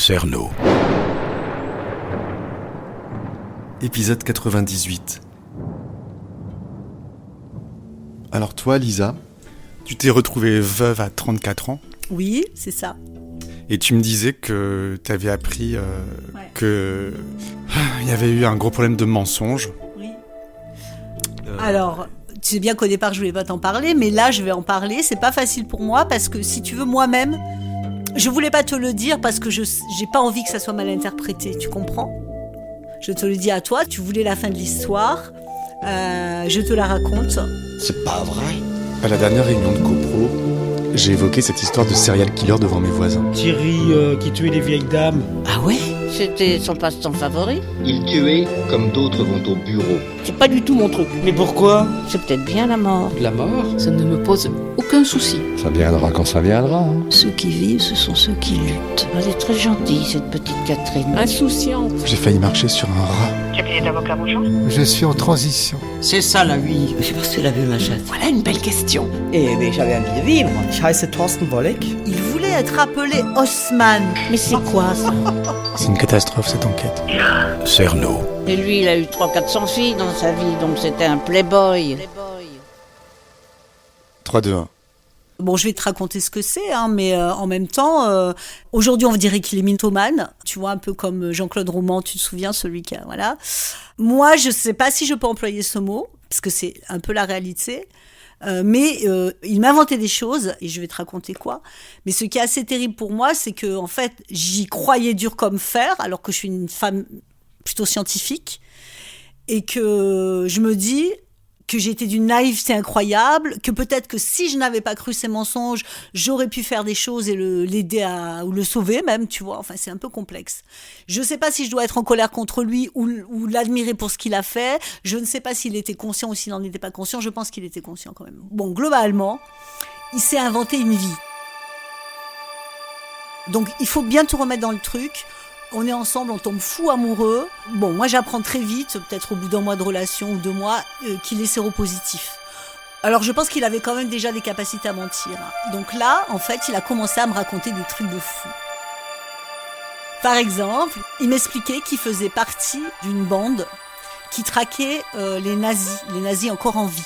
Cerno. Épisode 98. Alors toi, Lisa, tu t'es retrouvée veuve à 34 ans. Oui, c'est ça. Et tu me disais que tu avais appris que il y avait eu un gros problème de mensonge. Oui. Alors, tu sais bien qu'au départ, je voulais pas t'en parler, mais là, je vais en parler. C'est pas facile pour moi parce que si tu veux, moi-même, je voulais pas te le dire parce que j'ai pas envie que ça soit mal interprété. Tu comprends ? Je te le dis à toi. Tu voulais la fin de l'histoire. Je te la raconte. C'est pas vrai? À la dernière réunion de copro, j'ai évoqué cette histoire de serial killer devant mes voisins. Thierry qui tuait les vieilles dames. Ah ouais? C'était son passe-temps favori. Il tuait comme d'autres vont au bureau. C'est pas du tout mon truc. Mais pourquoi? C'est peut-être bien la mort. La mort, ça ne me pose aucun souci. Ça viendra quand ça viendra. Ceux qui vivent, ce sont ceux qui luttent. Elle est très gentille, cette petite Catherine. Insouciante. J'ai failli marcher sur un rat. Cabinet d'avocat, bonjour. Je suis en transition. C'est ça la vie. Je sais pas si tu l'as vu, ma chatte. Voilà une belle question. Mais j'avais envie de vivre. Ich heiße Thorsten Wolleck. Il voulait être appelé Haussmann. Mais c'est quoi ça? C'est une catastrophe cette enquête. Cerno. Et lui, il a eu 300-400 filles dans sa vie, donc c'était un playboy. 3, 2, 1. Bon, je vais te raconter ce que c'est, mais en même temps, aujourd'hui, on dirait qu'il est mythomane. Tu vois, un peu comme Jean-Claude Roman, tu te souviens, celui qui a, voilà. Moi, je sais pas si je peux employer ce mot, parce que c'est un peu la réalité. Mais il m'inventait des choses, et je vais te raconter quoi. Mais ce qui est assez terrible pour moi, c'est que, en fait, j'y croyais dur comme fer, alors que je suis une femme plutôt scientifique, et que je me dis que j'étais d'une naïveté incroyable, que peut-être que si je n'avais pas cru ces mensonges, j'aurais pu faire des choses et l'aider ou le sauver même, tu vois. Enfin, c'est un peu complexe. Je ne sais pas si je dois être en colère contre lui ou l'admirer pour ce qu'il a fait. Je ne sais pas s'il était conscient ou s'il n'en était pas conscient. Je pense qu'il était conscient quand même. Bon, globalement, il s'est inventé une vie. Donc, il faut bien tout remettre dans le truc. On est ensemble, on tombe fou amoureux. Bon, moi j'apprends très vite, peut-être au bout d'un mois de relation ou 2 mois, qu'il est séropositif. Alors je pense qu'il avait quand même déjà des capacités à mentir. Donc là, en fait, il a commencé à me raconter des trucs de fou. Par exemple, il m'expliquait qu'il faisait partie d'une bande qui traquait les nazis encore en vie.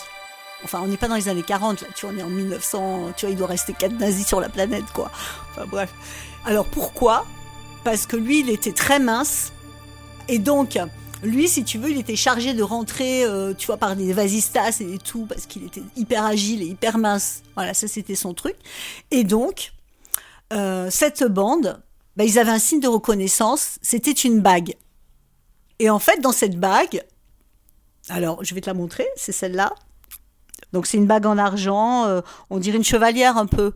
Enfin, on n'est pas dans les années 40, là, tu vois, on est en 1900, tu vois, il doit rester 4 nazis sur la planète, quoi. Enfin bref. Alors pourquoi ? Parce que lui, il était très mince. Et donc, lui, si tu veux, il était chargé de rentrer, tu vois, par des vasistas et tout, parce qu'il était hyper agile et hyper mince. Voilà, ça, c'était son truc. Et donc, cette bande, ils avaient un signe de reconnaissance, c'était une bague. Et en fait, dans cette bague, alors, je vais te la montrer, c'est celle-là. Donc, c'est une bague en argent, on dirait une chevalière un peu,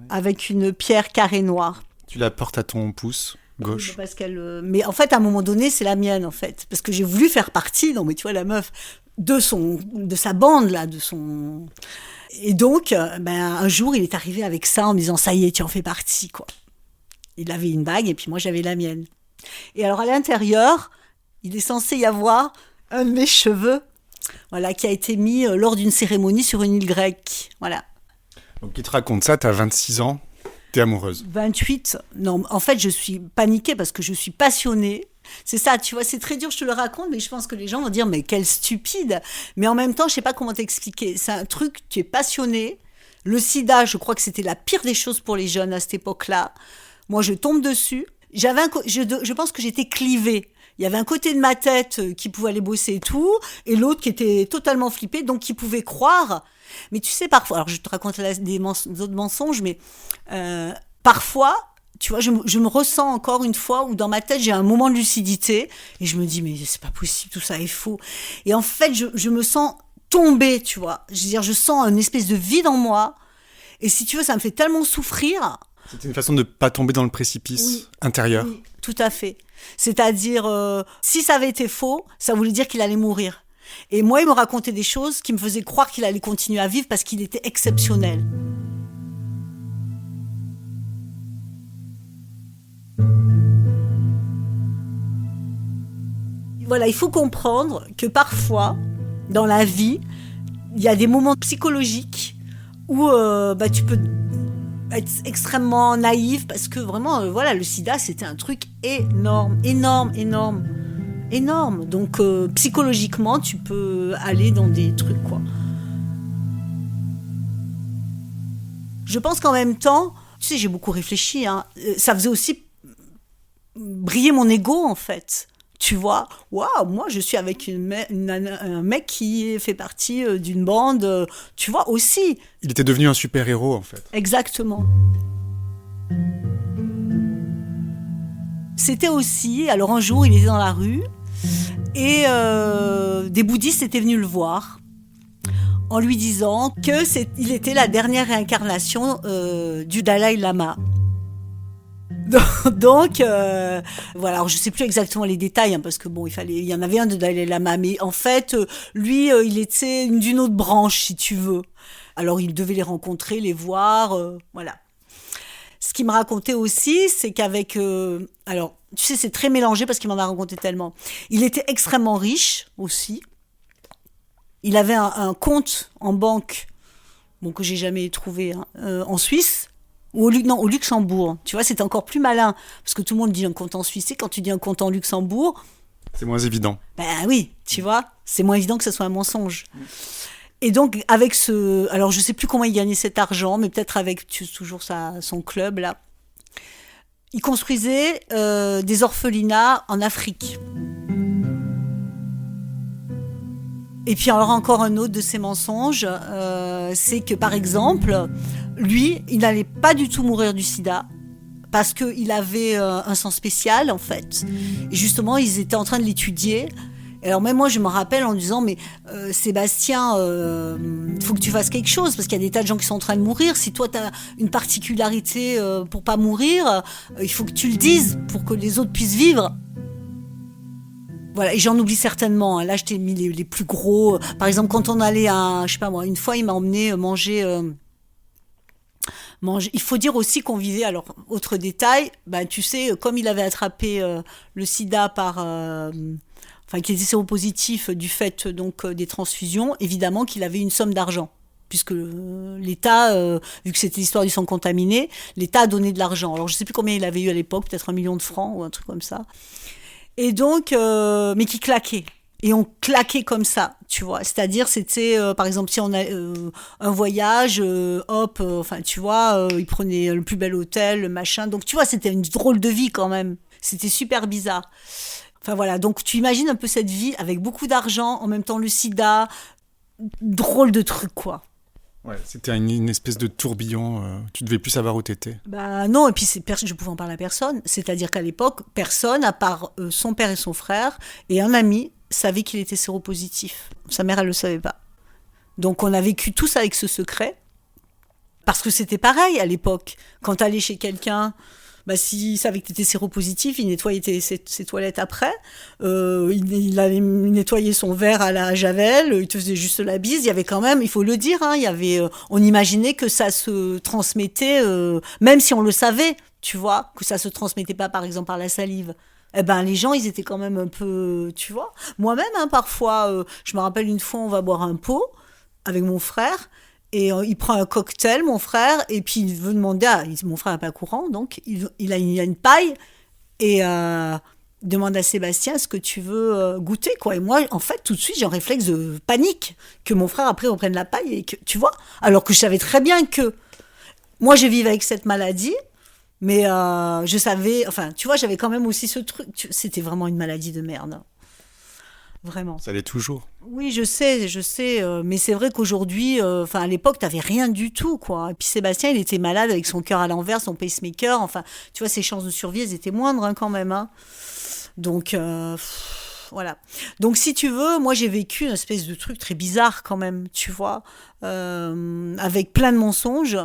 avec une pierre carrée noire. Tu la portes à ton pouce gauche. Parce mais en fait, à un moment donné, c'est la mienne, en fait. Parce que j'ai voulu faire partie, non mais tu vois, la meuf, de sa bande, là, de son... Et donc, un jour, il est arrivé avec ça en me disant, ça y est, tu en fais partie, quoi. Il avait une bague et puis moi, j'avais la mienne. Et alors, à l'intérieur, il est censé y avoir un de mes cheveux, voilà, qui a été mis lors d'une cérémonie sur une île grecque, voilà. Donc, il te raconte ça, t'as 26 ans. T'es amoureuse? 28. Non, en fait, je suis paniquée parce que je suis passionnée. C'est ça, tu vois, c'est très dur, je te le raconte, mais je pense que les gens vont dire, mais quelle stupide. Mais en même temps, je sais pas comment t'expliquer. C'est un truc, tu es passionné. Le sida, je crois que c'était la pire des choses pour les jeunes à cette époque-là. Moi, je tombe dessus. Je pense que j'étais clivée. Il y avait un côté de ma tête qui pouvait aller bosser et tout, et l'autre qui était totalement flippé, donc qui pouvait croire. Mais tu sais, parfois, alors je te raconte des autres mensonges, mais parfois, tu vois, je me ressens encore une fois où dans ma tête, j'ai un moment de lucidité, et je me dis, mais c'est pas possible, tout ça est faux. Et en fait, je me sens tombée, tu vois. Je veux dire, je sens une espèce de vide en moi, et si tu veux, ça me fait tellement souffrir. C'était une façon de ne pas tomber dans le précipice intérieur. Oui, tout à fait. C'est-à-dire, si ça avait été faux, ça voulait dire qu'il allait mourir. Et moi, il me racontait des choses qui me faisaient croire qu'il allait continuer à vivre parce qu'il était exceptionnel. Voilà, il faut comprendre que parfois, dans la vie, il y a des moments psychologiques où tu peux être extrêmement naïve parce que vraiment, le sida, c'était un truc énorme. Donc, psychologiquement, tu peux aller dans des trucs, quoi. Je pense qu'en même temps, tu sais, j'ai beaucoup réfléchi, hein, ça faisait aussi briller mon ego, en fait. Tu vois, waouh, moi je suis avec un mec qui fait partie d'une bande, tu vois, aussi. Il était devenu un super-héros, en fait. Exactement. C'était aussi, alors un jour, il était dans la rue, et des bouddhistes étaient venus le voir, en lui disant qu'il était la dernière réincarnation du Dalai Lama. Donc, voilà. Alors, je sais plus exactement les détails, hein, parce que bon, il y en avait un de Dalai Lama, mais en fait, lui, il était d'une autre branche, si tu veux. Alors, il devait les rencontrer, les voir, voilà. Ce qu'il me racontait aussi, c'est qu'avec, alors, tu sais, c'est très mélangé parce qu'il m'en a raconté tellement. Il était extrêmement riche aussi. Il avait un compte en banque, bon, que j'ai jamais trouvé, hein, en Suisse. Ou au Luxembourg. Tu vois, c'était encore plus malin. Parce que tout le monde dit un compte en Suisse. Et quand tu dis un compte en Luxembourg... C'est moins évident. Ben oui, tu vois. C'est moins évident que ce soit un mensonge. Et donc, avec ce... Alors, je sais plus comment il gagnait cet argent, mais peut-être avec toujours son club, là. Il construisait des orphelinats en Afrique. Et puis alors encore un autre de ces mensonges, c'est que par exemple, lui, il n'allait pas du tout mourir du sida parce qu'il avait un sang spécial en fait. Et justement, ils étaient en train de l'étudier. Et alors même moi, je me rappelle en disant, mais Sébastien, il faut que tu fasses quelque chose parce qu'il y a des tas de gens qui sont en train de mourir. Si toi, tu as une particularité pour pas mourir, il faut que tu le dises pour que les autres puissent vivre. Voilà, et j'en oublie certainement. Là, je t'ai mis les plus gros. Par exemple, quand on allait je sais pas moi, une fois, il m'a emmené manger. Il faut dire aussi qu'on vivait. Alors, autre détail, tu sais, comme il avait attrapé le sida qu'il était séropositif du fait donc des transfusions, évidemment qu'il avait une somme d'argent. Puisque l'État, vu que c'était l'histoire du sang contaminé, l'État a donné de l'argent. Alors, je sais plus combien il avait eu à l'époque, peut-être 1 million de francs ou un truc comme ça. Et donc, mais qui claquait. Et on claquait comme ça, tu vois. C'est-à-dire, c'était, par exemple, si on a un voyage, tu vois, il prenait le plus bel hôtel, le machin. Donc, tu vois, c'était une drôle de vie quand même. C'était super bizarre. Enfin, voilà. Donc, tu imagines un peu cette vie avec beaucoup d'argent, en même temps le sida. Drôle de truc, quoi. Ouais, c'était une espèce de tourbillon. Tu devais plus savoir où t'étais. Non, et puis je pouvais en parler à personne. C'est-à-dire qu'à l'époque, personne, à part son père et son frère, et un ami, savait qu'il était séropositif. Sa mère, elle le savait pas. Donc on a vécu tous avec ce secret. Parce que c'était pareil à l'époque. Quand t'allais chez quelqu'un... s'il savait que tu étais séropositif, il nettoyait ses toilettes après. Il allait nettoyer son verre à la javel. Il te faisait juste la bise. Il y avait quand même, il faut le dire, hein, on imaginait que ça se transmettait, même si on le savait, tu vois, que ça se transmettait pas, par exemple, par la salive. Les gens, ils étaient quand même un peu, tu vois. Moi-même, hein, parfois, je me rappelle une fois, on va boire un pot avec mon frère. Et il prend un cocktail, mon frère, et puis il veut demander mon frère n'est pas courant, donc il a une paille, et demande à Sébastien, est-ce que tu veux goûter, quoi. Et moi, en fait, tout de suite, j'ai un réflexe de panique, que mon frère, après, reprenne la paille, et que, tu vois, alors que je savais très bien que moi, je vivais avec cette maladie, mais je savais, enfin, tu vois, j'avais quand même aussi ce truc, c'était vraiment une maladie de merde. Vraiment. Ça l'est toujours. Oui, je sais, mais c'est vrai qu'aujourd'hui, à l'époque, t'avais rien du tout, quoi. Et puis Sébastien, il était malade avec son cœur à l'envers, son pacemaker, enfin, tu vois, ses chances de survie, elles étaient moindres, hein, quand même, hein. Donc, voilà. Donc, si tu veux, moi, j'ai vécu une espèce de truc très bizarre, quand même, tu vois, avec plein de mensonges,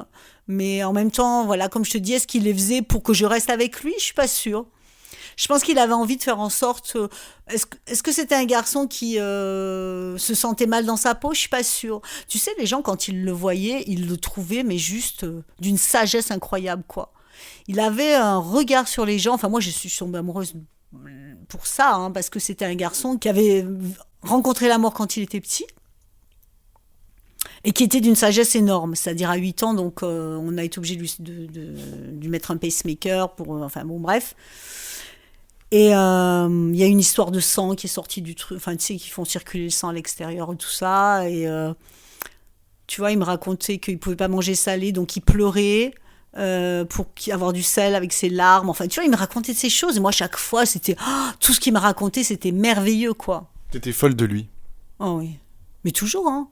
mais en même temps, voilà, comme je te dis, est-ce qu'il les faisait pour que je reste avec lui ? Je suis pas sûre. Je pense qu'il avait envie de faire en sorte... Est-ce que c'était un garçon qui se sentait mal dans sa peau ? Je suis pas sûre. Tu sais, les gens, quand ils le voyaient, ils le trouvaient, mais juste d'une sagesse incroyable, quoi. Il avait un regard sur les gens. Enfin, moi, je suis tombée amoureuse pour ça, hein, parce que c'était un garçon qui avait rencontré la mort quand il était petit. Et qui était d'une sagesse énorme, c'est-à-dire à 8 ans, donc on a été obligé de lui mettre un pacemaker pour... enfin bon, bref. Et il y a une histoire de sang qui est sortie du truc, enfin tu sais, qui font circuler le sang à l'extérieur et tout ça. Et tu vois, il me racontait qu'il ne pouvait pas manger salé, donc il pleurait pour avoir du sel avec ses larmes. Enfin, tu vois, il me racontait ces choses. Et moi, chaque fois, c'était... tout ce qu'il me racontait, c'était merveilleux, quoi. T'étais folle de lui. Oh oui. Mais toujours, hein.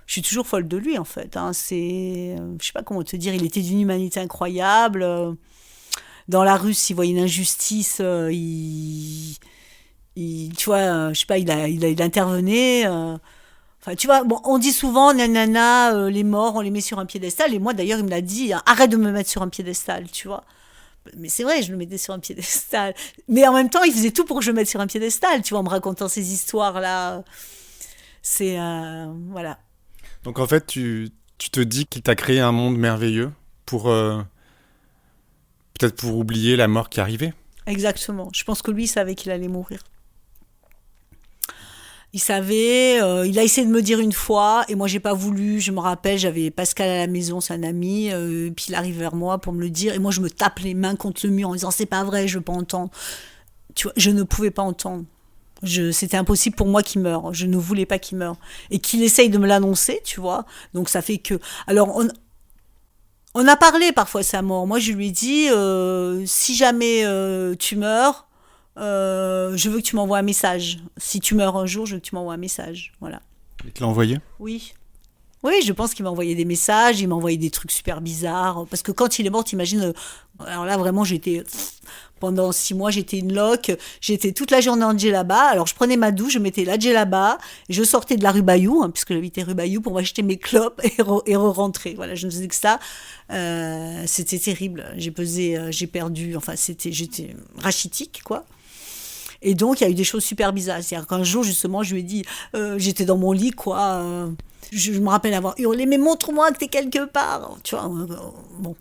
Je suis toujours folle de lui, en fait. Hein. C'est... je sais pas comment te dire, il était d'une humanité incroyable. Dans la rue, s'il voyait une injustice, tu vois, je sais pas, il intervenait. Enfin, tu vois, bon, on dit souvent, nanana, les morts, on les met sur un piédestal. Et moi, d'ailleurs, il me l'a dit, arrête de me mettre sur un piédestal, tu vois. Mais c'est vrai, je le mettais sur un piédestal. Mais en même temps, il faisait tout pour que je le mette sur un piédestal, tu vois, en me racontant ces histoires-là. C'est... voilà. Donc en fait, tu te dis qu'il t'a créé un monde merveilleux pour... peut-être pour oublier la mort qui arrivait. Exactement. Je pense que lui, il savait qu'il allait mourir. Il savait, il a essayé de me dire une fois, et moi j'ai pas voulu, je me rappelle, j'avais Pascal à la maison, c'est un ami, puis il arrive vers moi pour me le dire, et moi je me tape les mains contre le mur en disant c'est pas vrai, je veux pas entendre. Tu vois, je ne pouvais pas entendre. C'était impossible pour moi qu'il meure, je ne voulais pas qu'il meure. Et qu'il essaye de me l'annoncer, tu vois, donc ça fait que... Alors on a parlé parfois de sa mort, moi je lui ai dit, si jamais tu meurs... je veux que tu m'envoies un message. Si tu meurs un jour, je veux que tu m'envoies un message. Voilà. Il te l'a envoyé ? Oui. Oui, je pense qu'il m'a envoyé des messages, il m'a envoyé des trucs super bizarres. Parce que quand il est mort, t'imagines... alors là, vraiment, j'étais... Pendant 6 mois, j'étais une loque. J'étais toute la journée en djellaba. Alors, je prenais ma douche, je mettais la djellaba. Et je sortais de la rue Bayou, puisque j'habitais rue Bayou, pour m'acheter mes clopes et re-rentrer. Voilà, je ne faisais que ça. C'était terrible. J'ai perdu... Enfin, j'étais rachitique, quoi. Et donc, il y a eu des choses super bizarres. C'est-à-dire qu'un jour, justement, je lui ai dit... j'étais dans mon lit, quoi... je me rappelle avoir hurlé, mais montre-moi que t'es quelque part. Tu vois, bon.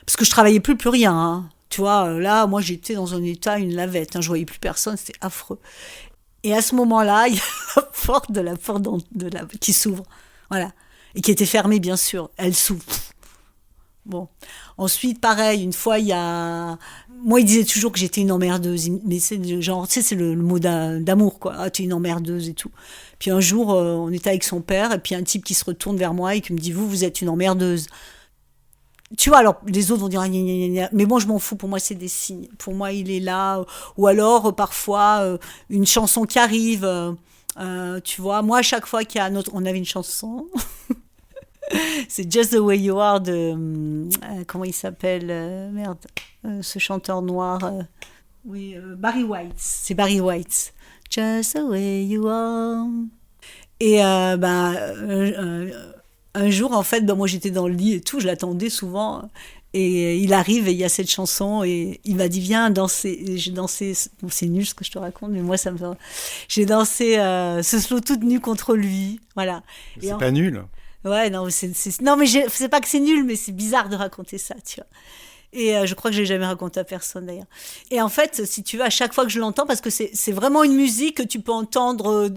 Parce que je travaillais plus rien, hein. Tu vois, là, moi, j'étais dans un état, une lavette. Hein. Je voyais plus personne, c'était affreux. Et à ce moment-là, il y a la porte qui s'ouvre. Voilà. Et qui était fermée, bien sûr. Elle s'ouvre. Bon. Ensuite, pareil, une fois, il y a... Moi, il disait toujours que j'étais une emmerdeuse. Mais c'est genre, tu sais, c'est le mot d'amour, quoi. Ah, t'es une emmerdeuse et tout. Puis un jour, on était avec son père, et puis un type qui se retourne vers moi et qui me dit, vous êtes une emmerdeuse. Tu vois, alors, les autres vont dire, gna, gna, gna. Mais moi, je m'en fous. Pour moi, c'est des signes. Pour moi, il est là. Ou alors, parfois, une chanson qui arrive. Tu vois, moi, à chaque fois qu'il y a on avait une chanson... c'est Just the Way You Are de... comment il s'appelle ce chanteur noir. Oui, Barry White. C'est Barry White. Just the Way You Are. Et un jour, en fait, moi j'étais dans le lit et tout, je l'attendais souvent. Et il arrive et il y a cette chanson et il m'a dit viens danser. Et j'ai dansé, bon, c'est nul ce que je te raconte, mais moi ça me fait... J'ai dansé ce slow toute nue contre lui. Voilà. C'est pas nul. Ouais, non, non, mais c'est pas que c'est nul, mais c'est bizarre de raconter ça, tu vois. Et je crois que je l'ai jamais raconté à personne, d'ailleurs. Et en fait, si tu veux, à chaque fois que je l'entends, parce que c'est vraiment une musique que tu peux entendre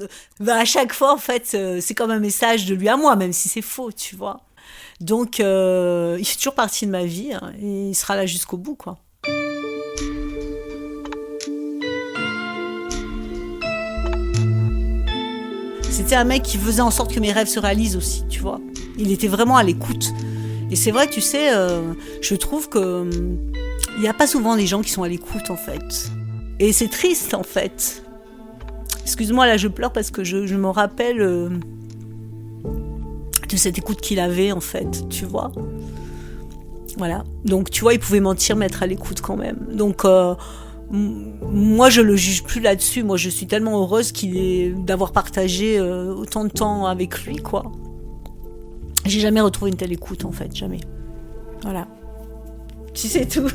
à chaque fois, en fait, c'est comme un message de lui à moi, même si c'est faux, tu vois. Donc, il fait toujours partie de ma vie, hein, et il sera là jusqu'au bout, quoi. C'était un mec qui faisait en sorte que mes rêves se réalisent aussi, tu vois. Il était vraiment à l'écoute. Et c'est vrai, tu sais, je trouve que il n'y a pas souvent des gens qui sont à l'écoute, en fait. Et c'est triste, en fait. Excuse-moi, là, je pleure parce que je me rappelle de cette écoute qu'il avait, en fait, tu vois. Voilà. Donc, tu vois, il pouvait mentir, mais être à l'écoute quand même. Donc... moi, je le juge plus là-dessus. Moi, je suis tellement heureuse d'avoir partagé autant de temps avec lui, quoi. J'ai jamais retrouvé une telle écoute, en fait, jamais. Voilà. Tu sais tout.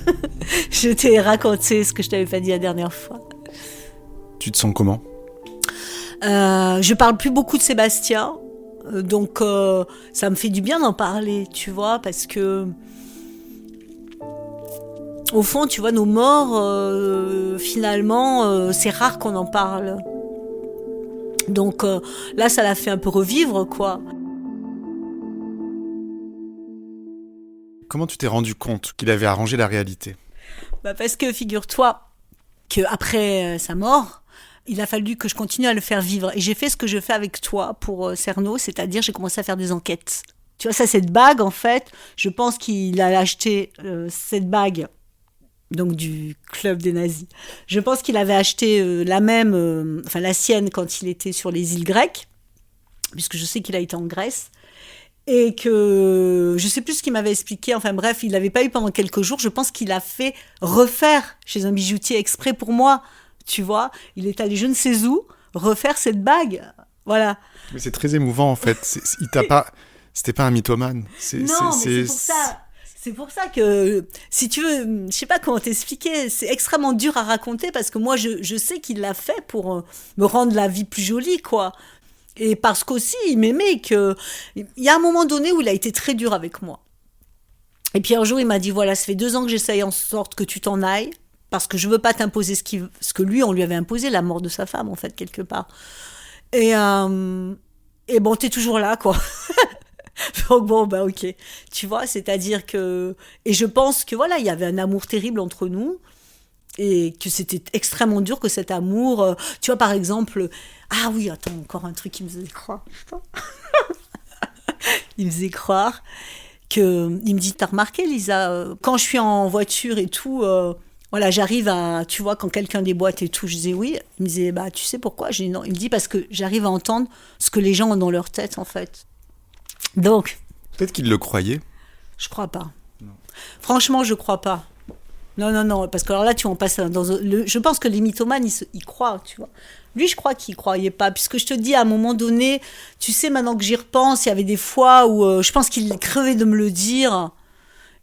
Je t'ai raconté ce que je t'avais pas dit la dernière fois. Tu te sens comment ? Je parle plus beaucoup de Sébastien, donc ça me fait du bien d'en parler, tu vois, parce que au fond, tu vois, nos morts, finalement, c'est rare qu'on en parle. Donc là, ça l'a fait un peu revivre, quoi. Comment tu t'es rendu compte qu'il avait arrangé la réalité ? Parce que figure-toi qu'après sa mort, il a fallu que je continue à le faire vivre. Et j'ai fait ce que je fais avec toi pour Cerno, c'est-à-dire j'ai commencé à faire des enquêtes. Tu vois, ça, cette bague, en fait, je pense qu'il a acheté cette bague, donc du club des nazis. Je pense qu'il avait acheté la même, la sienne quand il était sur les îles grecques, puisque je sais qu'il a été en Grèce. Et que je sais plus ce qu'il m'avait expliqué, enfin bref, il l'avait pas eu pendant quelques jours, je pense qu'il a fait refaire chez un bijoutier exprès pour moi, tu vois, il est allé je ne sais où refaire cette bague, voilà. Mais c'est très émouvant en fait, c'était pas un mythomane. C'est pour ça que, si tu veux, je sais pas comment t'expliquer, c'est extrêmement dur à raconter parce que moi je sais qu'il l'a fait pour me rendre la vie plus jolie, quoi. Et parce qu'aussi, il m'aimait, il y a un moment donné où il a été très dur avec moi. Et puis un jour, il m'a dit, voilà, ça fait 2 ans que j'essaye en sorte que tu t'en ailles, parce que je veux pas t'imposer ce que lui, on lui avait imposé, la mort de sa femme, en fait, quelque part. Et bon, t'es toujours là, quoi. Donc bon, ok. Tu vois, c'est-à-dire que... Et je pense que, voilà, il y avait un amour terrible entre nous, et que c'était extrêmement dur que cet amour... tu vois, par exemple... Ah oui, attends, encore un truc qui me faisait croire. Il me faisait croire que... Il me dit, t'as remarqué, Lisa, quand je suis en voiture et tout, voilà, j'arrive à... Tu vois, quand quelqu'un déboîte et tout, je disais oui. Il me disait, tu sais pourquoi ? J'ai dit non. Il me dit, parce que j'arrive à entendre ce que les gens ont dans leur tête, en fait. Donc... Peut-être qu'il le croyait. Je crois pas. Non. Franchement, je crois pas. Non, parce que alors là, tu en passes je pense que les mythomanes, ils croient, tu vois. Lui, je crois qu'il croyait pas, puisque je te dis, à un moment donné, tu sais, maintenant que j'y repense, il y avait des fois où je pense qu'il crevait de me le dire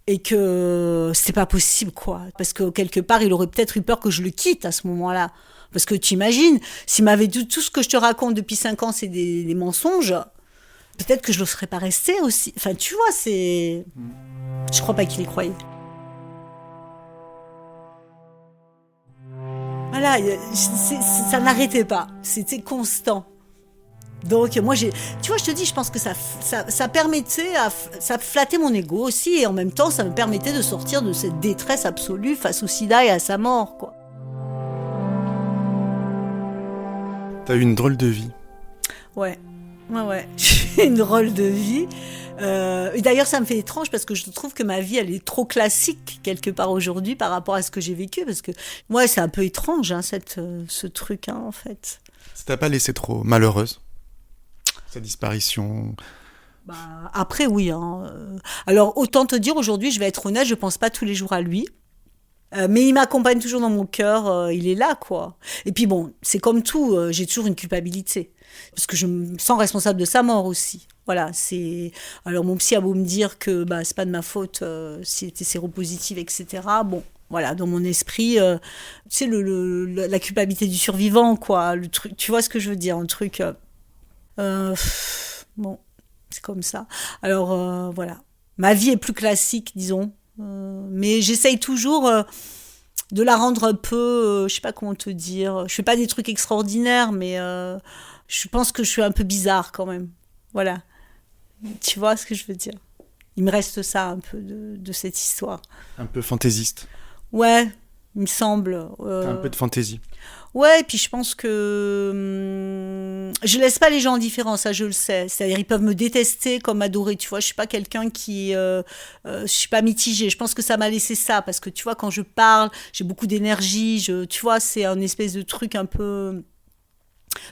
et que c'était pas possible, quoi. Parce que quelque part, il aurait peut-être eu peur que je le quitte à ce moment-là. Parce que tu imagines, s'il m'avait dit tout ce que je te raconte depuis 5 ans, c'est des mensonges, peut-être que je ne serais pas restée aussi. Enfin, tu vois, c'est... Je crois pas qu'il y croyait. Voilà, ça n'arrêtait pas, c'était constant. Donc moi, tu vois, je te dis, je pense que ça permettait, ça flattait mon ego aussi, et en même temps, ça me permettait de sortir de cette détresse absolue face au sida et à sa mort, quoi. T'as eu une drôle de vie. Ouais, j'ai une drôle de vie. Et d'ailleurs, ça me fait étrange parce que je trouve que ma vie, elle est trop classique quelque part aujourd'hui par rapport à ce que j'ai vécu. Parce que moi, c'est un peu étrange, hein, ce truc, hein, en fait. Ça t'a pas laissé trop malheureuse, sa disparition? Après, oui. Hein. Alors, autant te dire, aujourd'hui, je vais être honnête, je pense pas tous les jours à lui. Mais il m'accompagne toujours dans mon cœur, il est là, quoi. Et puis bon, c'est comme tout, j'ai toujours une culpabilité. Parce que je me sens responsable de sa mort aussi. Voilà, c'est... Alors mon psy a beau me dire que c'est pas de ma faute s'il était séropositif, etc. Bon, voilà, dans mon esprit, tu sais, la culpabilité du survivant, quoi. Le truc, tu vois ce que je veux dire, un truc... bon, c'est comme ça. Alors, voilà. Ma vie est plus classique, disons. Mais j'essaye toujours de la rendre un peu, je sais pas comment te dire, je fais pas des trucs extraordinaires, mais je pense que je suis un peu bizarre quand même, voilà, tu vois ce que je veux dire. Il me reste ça un peu de cette histoire. Un peu fantaisiste. Ouais, il me semble. T'as un peu de fantaisie. Ouais, et puis je pense que je laisse pas les gens indifférents, ça je le sais. C'est-à-dire ils peuvent me détester comme m'adorer, tu vois. Je suis pas quelqu'un qui, je suis pas mitigée. Je pense que ça m'a laissé ça parce que tu vois quand je parle, j'ai beaucoup d'énergie. Tu vois, c'est un espèce de truc un peu.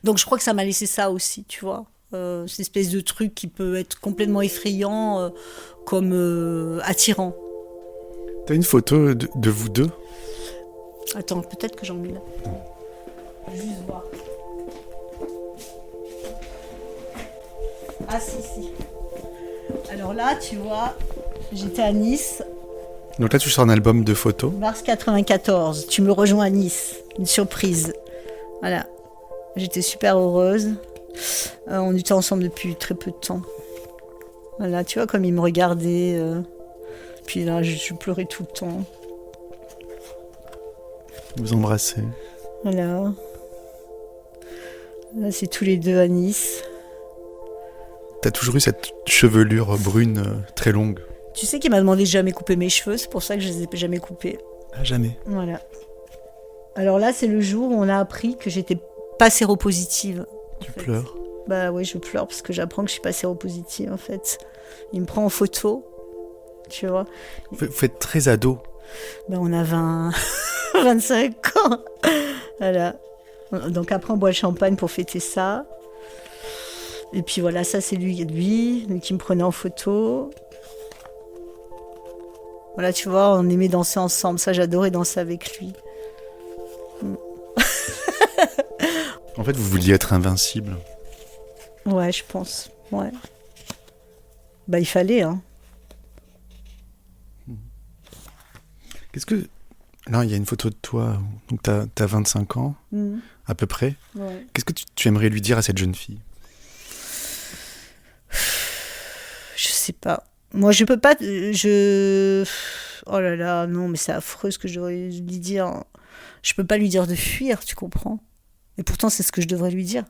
Donc je crois que ça m'a laissé ça aussi, tu vois. Cette espèce de truc qui peut être complètement effrayant, comme attirant. T'as une photo de vous deux? Attends, peut-être que j'en ai là. Juste voir. Ah si. Alors là, tu vois, j'étais à Nice. Donc là, tu sors un album de photos. Mars 94, tu me rejoins à Nice. Une surprise. Voilà. J'étais super heureuse. On était ensemble depuis très peu de temps. Voilà, tu vois, comme il me regardait. Puis là, je pleurais tout le temps. Vous embrassez. Voilà. Là, c'est tous les deux à Nice. T'as toujours eu cette chevelure brune très longue. Tu sais qu'il m'a demandé de jamais couper mes cheveux, c'est pour ça que je les ai jamais coupés. Ah, jamais. Voilà. Alors là, c'est le jour où on a appris que j'étais pas séropositive. Tu pleures. Bah oui, je pleure parce que j'apprends que je suis pas séropositive en fait. Il me prend en photo, tu vois. Vous êtes très ado. Bah on a 25 ans. Voilà. Donc après on boit le champagne pour fêter ça. Et puis voilà, ça c'est lui qui me prenait en photo. Voilà, tu vois, on aimait danser ensemble. Ça, j'adorais danser avec lui. En fait, vous vouliez être invincible. Ouais, je pense. Ouais. Bah, il fallait, hein. Qu'est-ce que... Là, il y a une photo de toi. Donc, t'as 25 ans, à peu près. Ouais. Qu'est-ce que tu aimerais lui dire à cette jeune fille ? Je sais pas. Moi, je peux pas... Oh là là, non, mais c'est affreux ce que je devrais lui dire. Je peux pas lui dire de fuir, tu comprends ? Et pourtant, c'est ce que je devrais lui dire.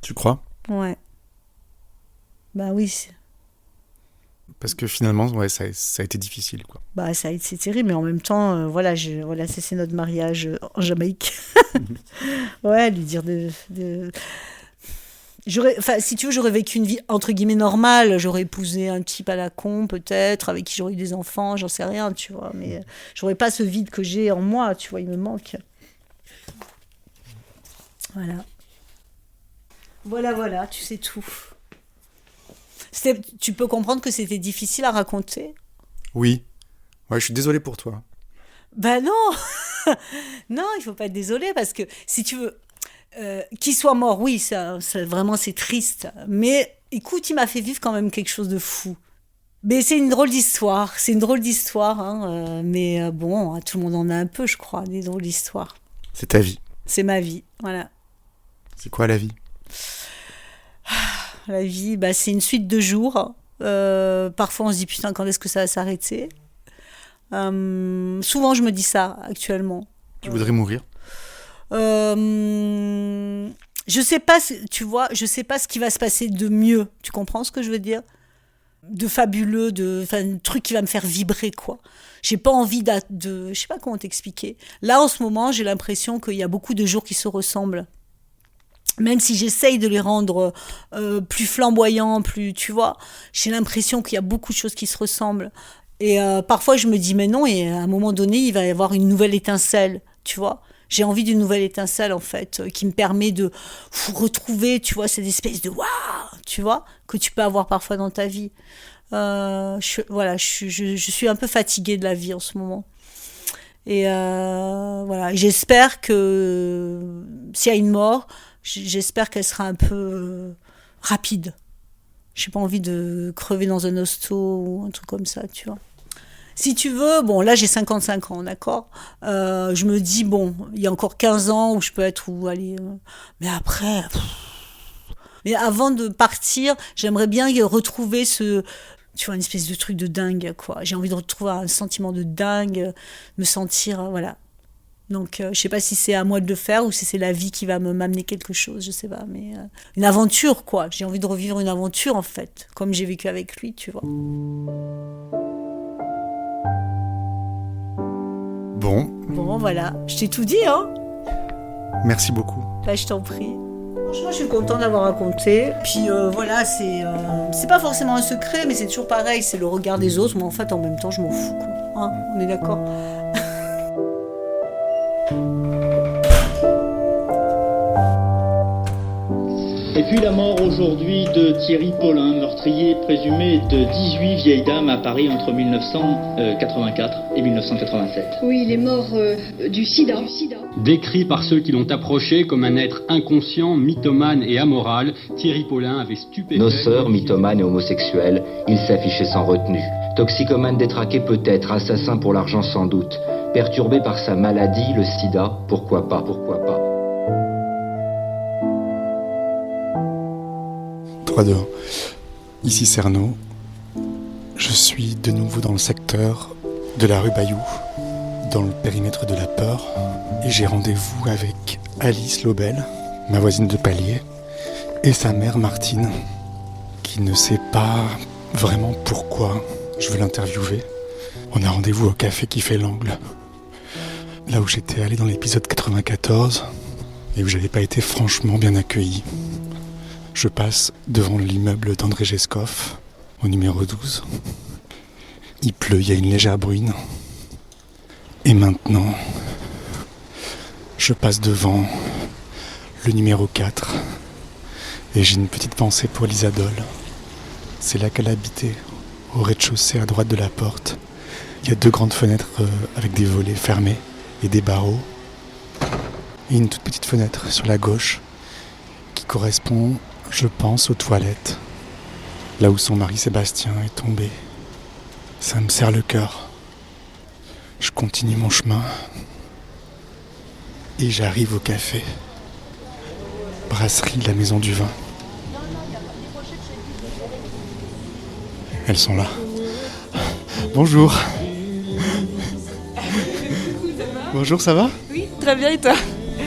Tu crois ? Ouais. Bah oui. Parce que finalement, ouais, ça a été difficile, quoi. Bah, c'est terrible, mais en même temps, voilà, c'est notre mariage en Jamaïque. Ouais, lui dire si tu veux, j'aurais vécu une vie entre guillemets normale. J'aurais épousé un type à la con, peut-être, avec qui j'aurais eu des enfants, j'en sais rien, tu vois. Mais j'aurais pas ce vide que j'ai en moi, tu vois, il me manque. Voilà, tu sais tout. Tu peux comprendre que c'était difficile à raconter ? Oui. Ouais, je suis désolé pour toi. Ben non. Non, il faut pas être désolé, parce que si tu veux... qu'il soit mort, oui, ça, vraiment c'est triste. Mais écoute, il m'a fait vivre quand même quelque chose de fou. Mais c'est une drôle d'histoire. Hein, mais bon, tout le monde en a un peu, je crois, des drôles d'histoires. C'est ta vie. C'est ma vie, voilà. C'est quoi la vie ? La vie, bah, c'est une suite de jours. Parfois, on se dit, putain, quand est-ce que ça va s'arrêter ? Souvent, je me dis ça, actuellement. Tu voudrais mourir ? Je sais pas, tu vois, je sais pas ce qui va se passer de mieux. Tu comprends ce que je veux dire ? De fabuleux, un truc qui va me faire vibrer, quoi. J'ai pas envie je sais pas comment t'expliquer. Là, en ce moment, j'ai l'impression qu'il y a beaucoup de jours qui se ressemblent. Même si j'essaye de les rendre plus flamboyants, plus, tu vois, j'ai l'impression qu'il y a beaucoup de choses qui se ressemblent. Et parfois, je me dis, mais non, et à un moment donné, il va y avoir une nouvelle étincelle, tu vois. J'ai envie d'une nouvelle étincelle, en fait, qui me permet de retrouver, tu vois, cette espèce de waouh, tu vois, que tu peux avoir parfois dans ta vie. Je suis un peu fatiguée de la vie en ce moment. Et voilà, j'espère que s'il y a une mort, j'espère qu'elle sera un peu rapide. J'ai pas envie de crever dans un hosto ou un truc comme ça, tu vois. Si tu veux, bon, là j'ai 55 ans, d'accord ? Je me dis, bon, il y a encore 15 ans où je peux être mais après... Mais avant de partir, j'aimerais bien retrouver tu vois, une espèce de truc de dingue, quoi. J'ai envie de retrouver un sentiment de dingue, me sentir, voilà. Donc, je sais pas si c'est à moi de le faire ou si c'est la vie qui va m'amener quelque chose, je sais pas. Mais une aventure, quoi. J'ai envie de revivre une aventure, en fait, comme j'ai vécu avec lui, tu vois. Bon, voilà. Je t'ai tout dit, hein ? Merci beaucoup. Bah, je t'en prie. Franchement, je suis contente d'avoir raconté. Puis voilà, c'est pas forcément un secret, mais c'est toujours pareil, c'est le regard des autres. Mais en fait, en même temps, je m'en fous, quoi. Hein, on est d'accord ? Et puis la mort aujourd'hui de Thierry Paulin, meurtrier présumé de 18 vieilles dames à Paris entre 1984 et 1987. Oui, il est mort du sida. Décrit par ceux qui l'ont approché comme un être inconscient, mythomane et amoral, Thierry Paulin avait stupéfait... Noceur, mythomane et homosexuel, il s'affichait sans retenue. Toxicomane détraqué peut-être, assassin pour l'argent sans doute. Perturbé par sa maladie, le sida, pourquoi pas. 3-2. Ici Cerno. Je suis de nouveau dans le secteur de la rue Bayou, dans le périmètre de la peur, et j'ai rendez-vous avec Alice Lobel, ma voisine de palier, et sa mère Martine, qui ne sait pas vraiment pourquoi Je veux l'interviewer. On a rendez-vous au café qui fait l'angle. Là où j'étais allé dans l'épisode 94 et où j'avais pas été franchement bien accueilli. Je passe devant l'immeuble d'André Gescoff, au numéro 12. Il pleut, il y a une légère bruine. Et maintenant, je passe devant le numéro 4. Et j'ai une petite pensée pour Lisadol. C'est là qu'elle habitait, au rez-de-chaussée à droite de la porte. Il y a 2 grandes fenêtres avec des volets fermés et des barreaux. Et une toute petite fenêtre sur la gauche qui correspond, je pense, aux toilettes. Là où son mari Sébastien est tombé. Ça me serre le cœur. Je continue mon chemin. Et j'arrive au café. Brasserie La Maison du Vin. Elles sont là. Bonjour. Bonjour, ça va ? Oui, très bien, et toi ?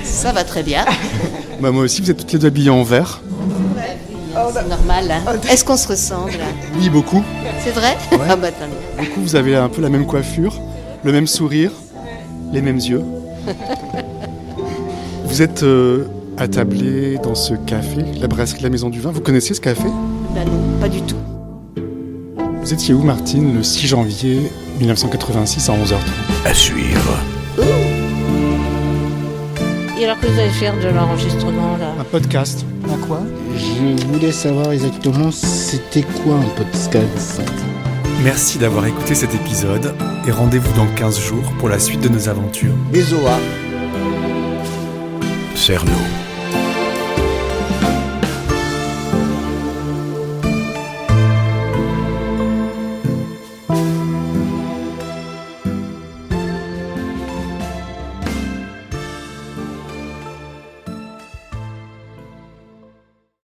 Ça va très bien. Bah moi aussi, vous êtes toutes les deux habillées en vert. C'est normal, hein. Est-ce qu'on se ressemble ? Oui, beaucoup. C'est vrai ? Ouais. Ah bah tant mieux. Beaucoup, vous avez un peu la même coiffure, le même sourire, les mêmes yeux. Vous êtes attablé dans ce café, la brasserie La Maison du Vin. Vous connaissez ce café ? Bah non, pas du tout. Vous étiez où, Martine, le 6 janvier 1986 à 11h30 ? À suivre. Et alors que vous allez faire de l'enregistrement là ? Un podcast. À quoi ? Je voulais savoir exactement c'était quoi un podcast. Merci d'avoir écouté cet épisode et rendez-vous dans 15 jours pour la suite de nos aventures. Bisous. Cerno.